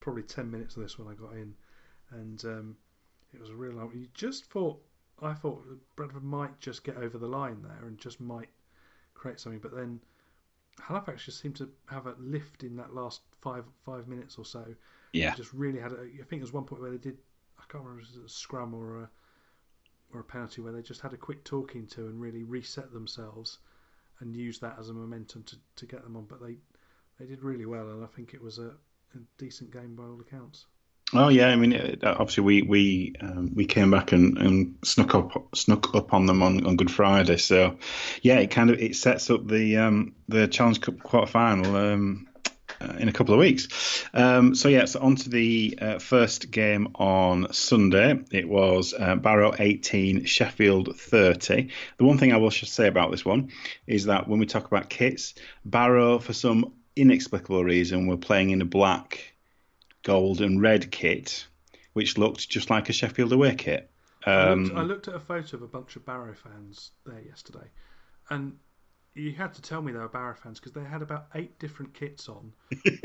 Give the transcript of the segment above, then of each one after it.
probably 10 minutes of this when I got in, and it was a real. You just thought I thought Bradford might just get over the line there and just might create something, but then Halifax just seemed to have a lift in that last five minutes or so. They Yeah. just really had. I think there was one point where they did. I can't remember if it was a scrum or a penalty where they just had a quick talking to and really reset themselves and use that as a momentum to get them on. But they did really well, and I think it was a decent game by all accounts. Oh yeah, I mean, obviously we came back and snuck up on them on Good Friday. So yeah, it sets up the Challenge Cup quarter final in a couple of weeks. So on to the first game on Sunday. It was Barrow 18, Sheffield 30. The one thing I will just say about this one is that when we talk about kits, Barrow, for some inexplicable reason, were playing in a black, gold, and red kit, which looked just like a Sheffield away kit. I Um, looked at a photo of a bunch of Barrow fans there yesterday, and you had to tell me they were Barrow fans because they had about 8 different kits on,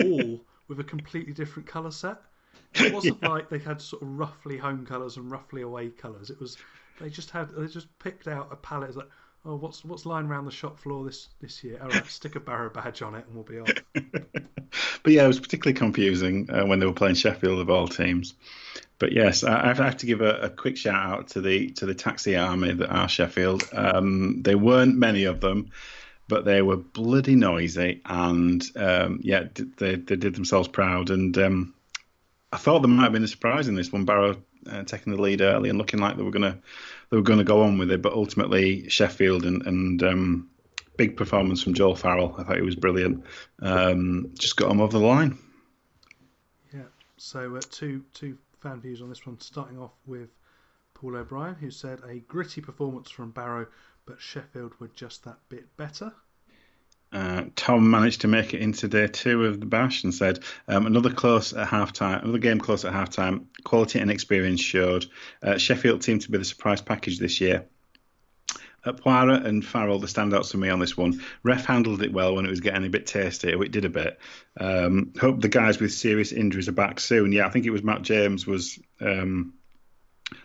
all with a completely different colour set. It wasn't yeah. like they had sort of roughly home colours and roughly away colours. It was they just picked out a palette. It's like, oh, what's lying around the shop floor this year? All right, stick a Barrow badge on it and we'll be off. But yeah, it was particularly confusing when they were playing Sheffield of all teams. But yes, I have to give a quick shout out to the taxi army that are Sheffield. There weren't many of them, but they were bloody noisy, and yeah, they did themselves proud. And I thought there might have been a surprise in this one, Barrow taking the lead early and looking like they were gonna go on with it, but ultimately Sheffield and big performance from Joel Farrell. I thought he was brilliant. Just got him over the line. Yeah. So two fan views on this one. Starting off with Paul O'Brien, who said a gritty performance from Barrow, but Sheffield were just that bit better. Tom managed to make it into day two of the bash and said another game close at half time. Quality and experience showed. Sheffield seemed to be the surprise package this year. Poirot and Farrell, the standouts for me on this one. Ref handled it well when it was getting a bit tasty. It did a bit. Hope the guys with serious injuries are back soon. Yeah, I think it was Matt James was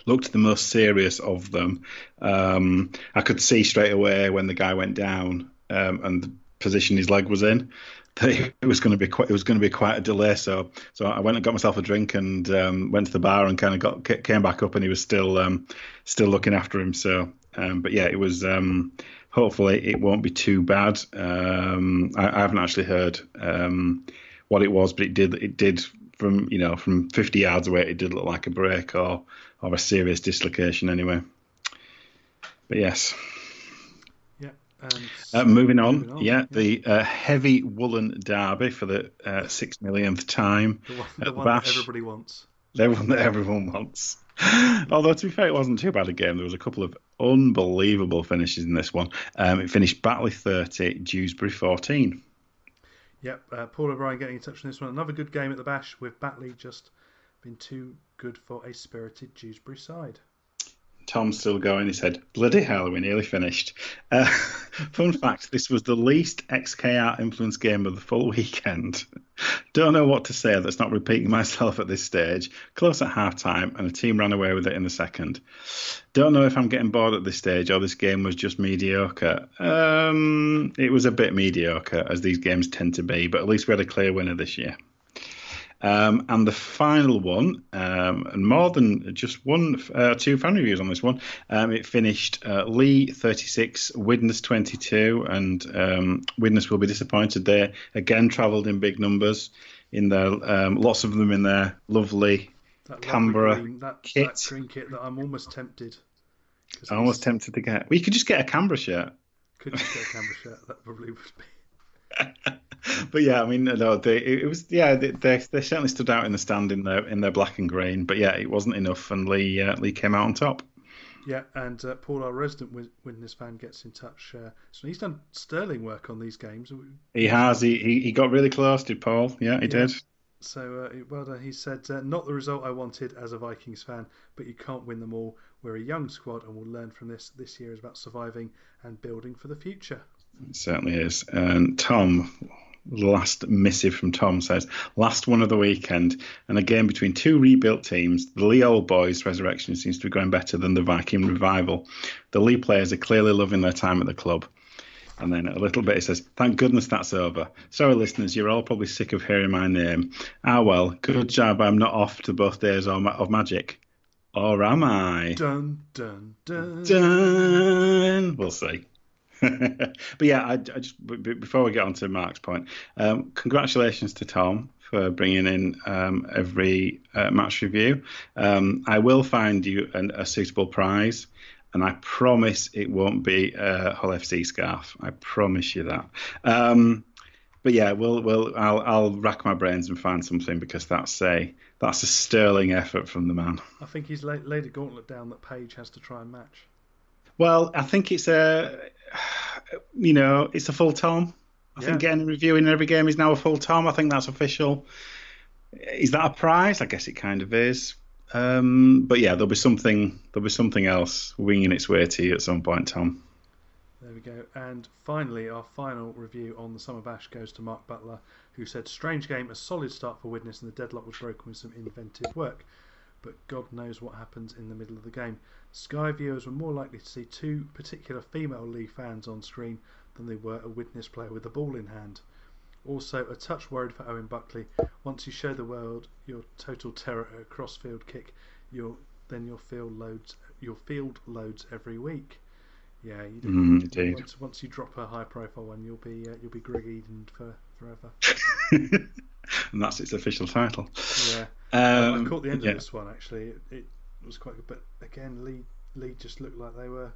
looked the most serious of them. I could see straight away when the guy went down and the position his leg was in that it was going to be quite a delay. So I went and got myself a drink and went to the bar and kind of came back up and he was still looking after him. So but yeah, it was. Hopefully, it won't be too bad. I haven't actually heard what it was, but it did from 50 yards away. It did look like a break or a serious dislocation anyway. But yes. Yeah. And Moving moving on, on. yeah, Yeah. the heavy woolen derby for the 6 millionth time The at the one that Bash, everybody wants. the one that everyone wants. Although to be fair, it wasn't too bad a game. There was a couple of unbelievable finishes in this one. It finished Batley 30, Dewsbury 14. Yep. Paul O'Brien getting in touch on this one. Another good game at the Bash with Batley just been too good for a spirited Dewsbury side. Tom's still going. He said, "Bloody hell, we nearly finished." Fun fact: this was the least XKR influence game of the full weekend. Don't know what to say that's not repeating myself at this stage. Close at half time, and the team ran away with it in the second. Don't know if I'm getting bored at this stage or this game was just mediocre. It was a bit mediocre, as these games tend to be, but at least we had a clear winner this year. And the final one, and more than just two fan reviews on this one. It finished Lee 36, Widnes 22, and Widnes will be disappointed. They again travelled in big numbers, in their lots of them in their lovely That lovely Canberra green, that kit. green kit that I'm almost tempted because I'm almost tempted to get. Well, you could just get a Canberra shirt. could just get a Canberra shirt. That probably would be. But yeah, I mean, no, it was yeah, they certainly stood out in the stand in their black and green. But yeah, it wasn't enough, and Lee came out on top. Yeah, and Paul, our resident Widnes fan, gets in touch. So he's done sterling work on these games. He has. He got really close, did Paul? Yeah, he Yeah. did. So well done. He said, "Not the result I wanted as a Vikings fan, but you can't win them all. We're a young squad, and we'll learn from this. This year is about surviving and building for the future." It certainly is. And Tom, last missive from Tom says, last one of the weekend, and a game between two rebuilt teams. The Lee Old Boys resurrection seems to be going better than the Viking revival. The Lee players are clearly loving their time at the club. And then a little bit it says, thank goodness that's over. Sorry, listeners, you're all probably sick of hearing my name. Ah, well, good job I'm not off to both days of magic. Or am I? Dun, dun, dun. Dun! We'll see. But yeah, I just before we get on to Mark's point, congratulations to Tom for bringing in every match review. I will find you a suitable prize, and I promise it won't be a Hull FC scarf. I promise you that. But yeah, I'll rack my brains and find something, because that's a sterling effort from the man. I think he's laid a gauntlet down that Paige has to try and match. Well, I think it's it's a full Tom. I think getting a review in every game is now a full Tom. I think that's official. Is that a prize? I guess it kind of is. But yeah, there'll be something else winging its way to you at some point, Tom. There we go. And finally, our final review on the Summer Bash goes to Mark Butler, who said, strange game, a solid start for Widnes, and the deadlock was broken with some inventive work. But God knows what happens in the middle of the game. Sky viewers were more likely to see two particular female Lee fans on screen than they were a Widnes player with the ball in hand. Also, a touch worried for Owen Buckley. Once you show the world your total terror at a cross-field kick, you'll field loads every week. Yeah, you do. Indeed. Once you drop a high-profile one, you'll be Greg-Eden for forever. And that's its official title. Yeah, I caught the end of this one actually. It was quite good, but again, Lee just looked like they were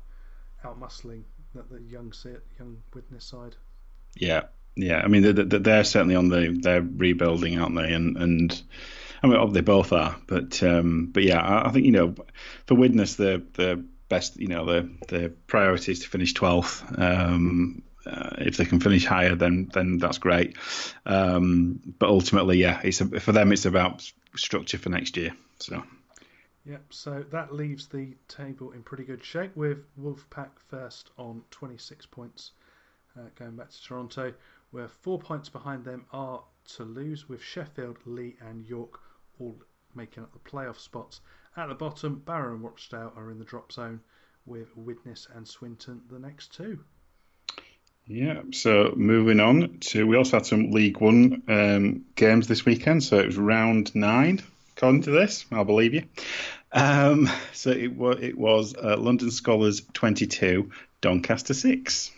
out muscling the young Widnes side. Yeah. I mean, they're certainly on they're rebuilding, aren't they? And I mean, they both are. But yeah, I think for Widnes, the best, the priority is to finish 12th. If they can finish higher, then that's great. But ultimately, yeah, for them it's about structure for next year. So. Yep. So that leaves the table in pretty good shape, with Wolfpack first on 26 points, going back to Toronto, where 4 points behind them are Toulouse, with Sheffield, Lee, and York all making up the playoff spots. At the bottom, Barrow and Rochdale are in the drop zone, with Widnes and Swinton the next two. Yeah, so moving on to, we also had some League One games this weekend, so it was round 9, according to this, I'll believe you. So it was London Scholars 22, Doncaster 6.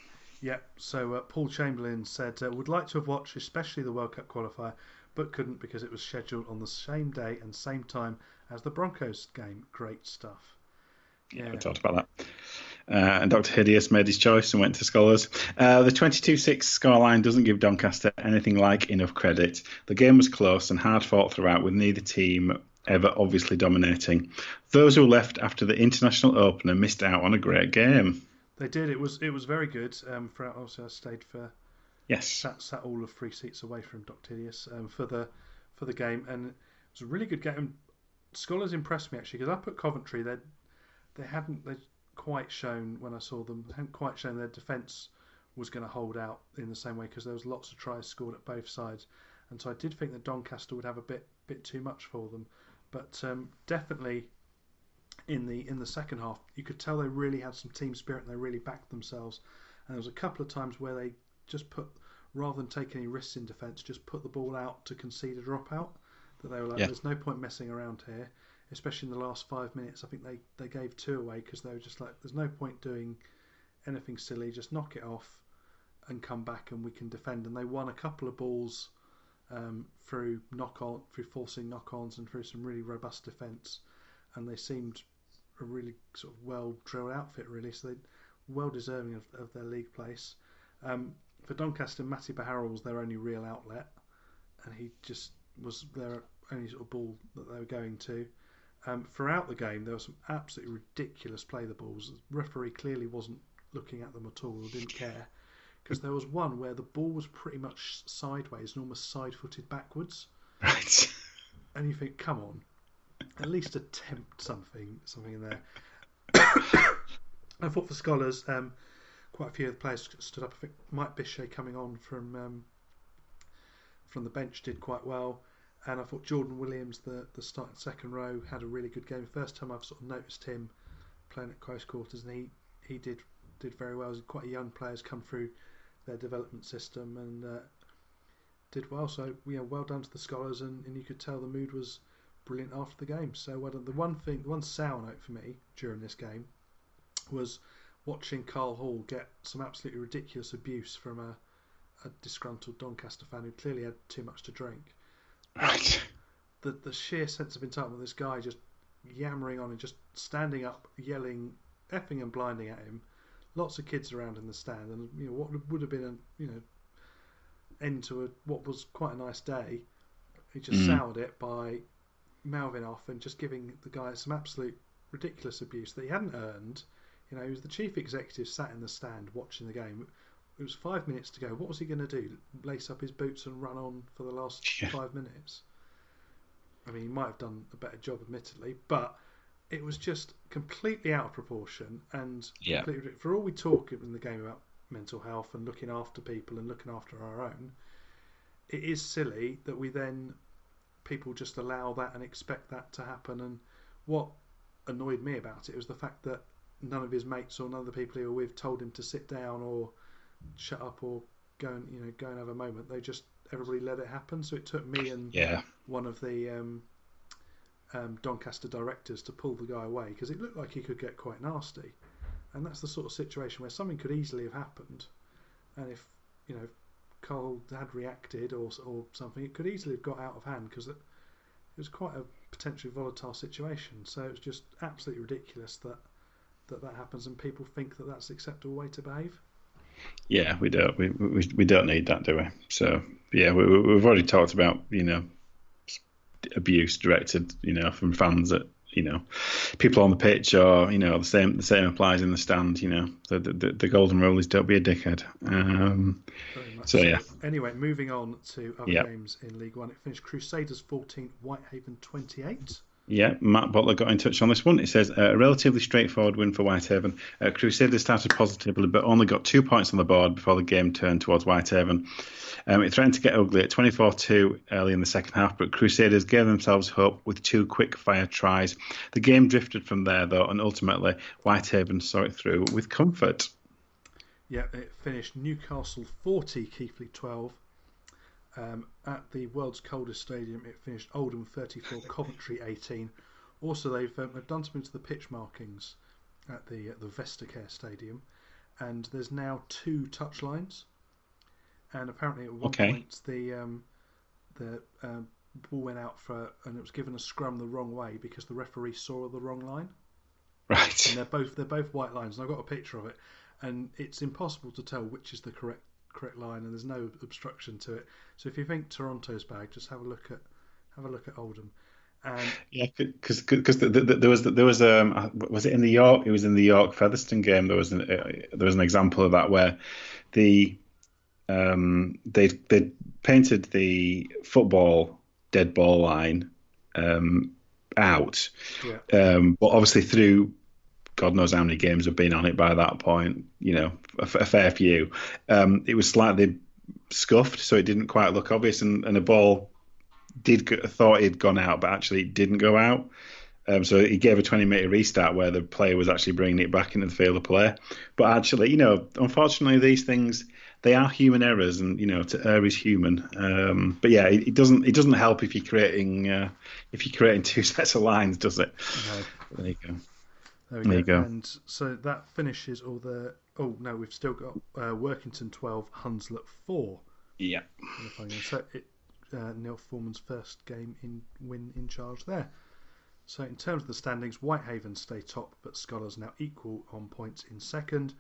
Yeah, so Paul Chamberlain said, would like to have watched especially the World Cup qualifier, but couldn't because it was scheduled on the same day and same time as the Broncos game. Great stuff. Yeah, we talked about that. And Dr. Hideous made his choice and went to Scholars. The 22-6 scoreline doesn't give Doncaster anything like enough credit. The game was close and hard fought throughout, with neither team ever obviously dominating. Those who left after the international opener missed out on a great game. They did. It was very good. Obviously, I stayed for. Yes. Sat all of 3 seats away from Dr. Hideous for the game, and it was a really good game. Scholars impressed me actually, because up at Coventry they hadn't quite shown, when I saw them, they hadn't quite shown their defence was going to hold out in the same way, because there was lots of tries scored at both sides, and so I did think that Doncaster would have a bit too much for them, but definitely in the second half you could tell they really had some team spirit and they really backed themselves, and there was a couple of times where they just rather than take any risks in defence, just put the ball out to concede a dropout, that they were like, there's no point messing around here, especially in the last 5 minutes. I think they gave 2 away because they were just like, there's no point doing anything silly, just knock it off and come back and we can defend. And they won a couple of balls through forcing knock-ons and through some really robust defence, and they seemed a really sort of well drilled outfit really, so they well deserving of their league place. For Doncaster, Matty Baharrel was their only real outlet, and he just was their only sort of ball that they were going to. Throughout the game, there was some absolutely ridiculous play the balls. The referee clearly wasn't looking at them at all, or didn't care, because there was one where the ball was pretty much sideways and almost side-footed backwards. Right. And you think, come on, at least attempt something in there. I thought for Scholars, quite a few of the players stood up. I think Mike Bichet coming on from from the bench did quite well. And I thought Jordan Williams, the starting second row, had a really good game. First time I've sort of noticed him playing at close quarters, and he did very well. He's quite a young player, has come through their development system and did well. So well done to the Scholars, and you could tell the mood was brilliant after the game. So well done. The one sour note for me during this game was watching Carl Hall get some absolutely ridiculous abuse from a disgruntled Doncaster fan who clearly had too much to drink. Right. The sheer sense of entitlement, this guy just yammering on and just standing up, yelling, effing and blinding at him. Lots of kids around in the stand, and what would have been an end to what was quite a nice day. He just soured it by mouthing off and just giving the guy some absolute ridiculous abuse that he hadn't earned. He was the chief executive, sat in the stand watching the game. It was 5 minutes to go. What was he going to do? Lace up his boots and run on for the last 5 minutes? I mean, he might have done a better job, admittedly, but it was just completely out of proportion. And completely, for all we talk in the game about mental health and looking after people and looking after our own, it is silly that people just allow that and expect that to happen. And what annoyed me about it was the fact that none of his mates or none of the people he were with told him to sit down or shut up or go and have a moment. Everybody let it happen. So it took me and one of the Doncaster directors to pull the guy away, because it looked like he could get quite nasty. And that's the sort of situation where something could easily have happened, and if Carl had reacted or something, it could easily have got out of hand, because it was quite a potentially volatile situation. So it's just absolutely ridiculous that happens, and people think that that's the acceptable way to behave. Yeah, we don't. We don't need that, do we? So yeah, we've already talked about abuse directed from fans at people on the pitch, or the same applies in the stand. The golden rule is don't be a dickhead. Very much so yeah. Anyway, moving on to other games in League One. It finished Crusaders 14, Whitehaven 28. Yeah, Matt Butler got in touch on this one. It says a relatively straightforward win for Whitehaven. Crusaders started positively, but only got 2 points on the board before the game turned towards Whitehaven. It threatened to get ugly at 24-2 early in the second half, but Crusaders gave themselves hope with 2 quick-fire tries. The game drifted from there, though, and ultimately Whitehaven saw it through with comfort. Yeah, it finished Newcastle 40, Keighley 12. At the world's coldest stadium, it finished Oldham 34, Coventry 18. Also, they've done something to the pitch markings at the Vestacare Stadium, and there's now 2 touchlines. And apparently, at one point, the ball went out and it was given a scrum the wrong way because the referee saw the wrong line. Right. And they're both white lines, and I've got a picture of it, and it's impossible to tell which is the correct line, and there's no obstruction to it. So if you think Toronto's bag, just have a look at Oldham. And yeah, because there was was it in the York? It was in the York Featherstone game. There was an example of that where they painted the football dead ball line out, but obviously through God knows how many games have been on it by that point, a fair few. It was slightly scuffed, so it didn't quite look obvious, and a ball thought it'd gone out, but actually it didn't go out. So he gave a 20-metre restart where the player was actually bringing it back into the field of play. But actually, unfortunately, these things, they are human errors, and to err is human. But yeah, it doesn't help if you're creating 2 sets of lines, does it? No. There you go. There you go. And so that finishes all the. Oh no, we've still got Workington 12, Hunslet 4. Yeah. So Neil Foreman's first win in charge there. So in terms of the standings, Whitehaven stay top, but Scholars now equal on points in second.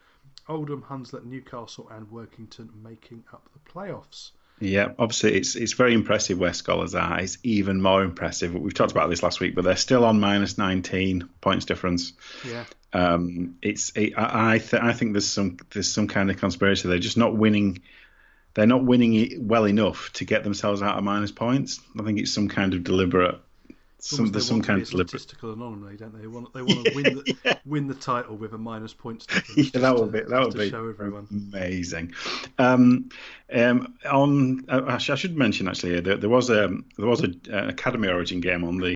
Oldham, Hunslet, Newcastle, and Workington making up the playoffs. Yeah, obviously it's very impressive where Scholars are. It's even more impressive. We've talked about this last week, but they're still on minus 19 points difference. Yeah. I think there's some kind of conspiracy. They're just not winning. They're not winning it well enough to get themselves out of minus points. I think it's some kind of deliberate It's almost there's they some want to kind be a of deliberate. statistical anomaly, don't they? They want to win Yeah, win the title with a minus points difference. yeah, that Just would to be show everyone. amazing. I should mention actually there was an Academy Origin game on the